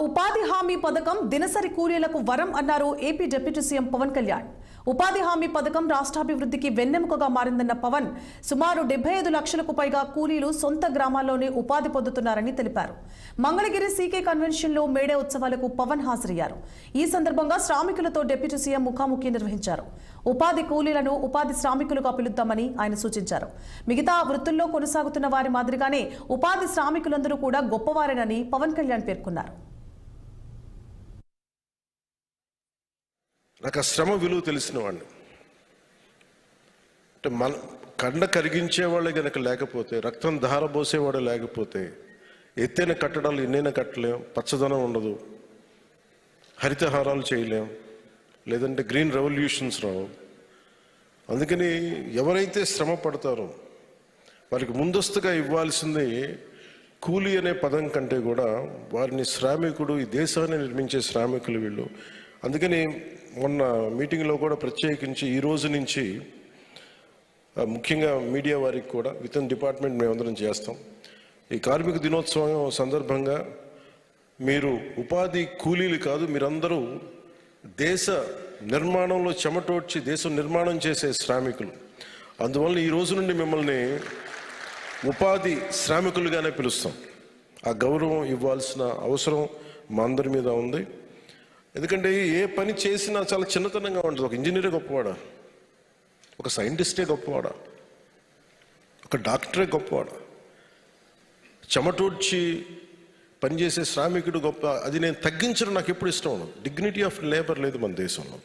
ఉపాధి హామీ పథకం దినసరి కూలీలకు వరం అన్నారు AP deputy CM Pawan Kalyan. ఉపాధి హామీ పథకం రాష్ట్రాభివృద్ధికి వెన్నెముకగా మారిందన్న పవన్ సుమారు 75 లక్షలకు పైగా కూలీలు సొంత గ్రామాల్లోనే ఉపాధి పొందుతున్నారని తెలిపారు. మంగళగిరి సీకే కన్వెన్షన్ లో మేడే ఉత్సవాలకు పవన్ హాజరయ్యారు. ఈ సందర్భంగా శ్రామికులతో డిప్యూటీ సీఎం ముఖాముఖి నిర్వహించారు. ఉపాధి కూలీలను ఉపాధి శ్రామికులుగా పిలుద్దామని ఆయన సూచించారు. మిగతా వృత్తుల్లో కొనసాగుతున్న వారి మాదిరిగానే ఉపాధి శ్రామికులందరూ కూడా గొప్పవారేనని పవన్ కళ్యాణ్ పేర్కొన్నారు. నాకు ఆ శ్రమ విలువ తెలిసిన వాడిని అంటే మన కండ కరిగించేవాళ్ళే కనుక లేకపోతే, రక్తం ధారబోసేవాడు లేకపోతే ఎత్తైన కట్టడాలు ఎన్నైనా కట్టలేం, పచ్చదనం ఉండదు, హరితహారాలు చేయలేం, లేదంటే గ్రీన్ రెవల్యూషన్స్ రావు. అందుకని ఎవరైతే శ్రమ పడతారో వారికి ముందస్తుగా ఇవ్వాల్సింది కూలీ అనే పదం కంటే కూడా వారిని శ్రామికుడు, ఈ దేశాన్ని నిర్మించే శ్రామికులు వీళ్ళు. అందుకని మొన్న మీటింగ్లో కూడా ప్రత్యేకించి ఈ రోజు నుంచి ముఖ్యంగా మీడియా వారికి కూడా విత్ ఇన్ డిపార్ట్మెంట్ మేమందరం చేస్తాం. ఈ కార్మిక దినోత్సవం సందర్భంగా మీరు ఉపాధి కూలీలు కాదు, మీరందరూ దేశ నిర్మాణంలో చెమటోడ్చి దేశం నిర్మాణం చేసే శ్రామికులు. అందువల్ల ఈ రోజు నుండి మిమ్మల్ని ఉపాధి శ్రామికులుగానే పిలుస్తాం. ఆ గౌరవం ఇవ్వాల్సిన అవసరం మా అందరి మీద ఉంది. ఎందుకంటే ఏ పని చేసినా చాలా చిన్నతనంగా ఉంటుంది. ఒక ఇంజనీరే గొప్పవాడా, ఒక సైంటిస్టే గొప్పవాడా, ఒక డాక్టరే గొప్పవాడా, చెమటూడ్చి పనిచేసే శ్రామికుడు గొప్ప. అది నేను తగ్గించడం నాకు ఎప్పుడు ఇష్టం ఉండదు. డిగ్నిటీ ఆఫ్ లేబర్ లేదు మన దేశంలో.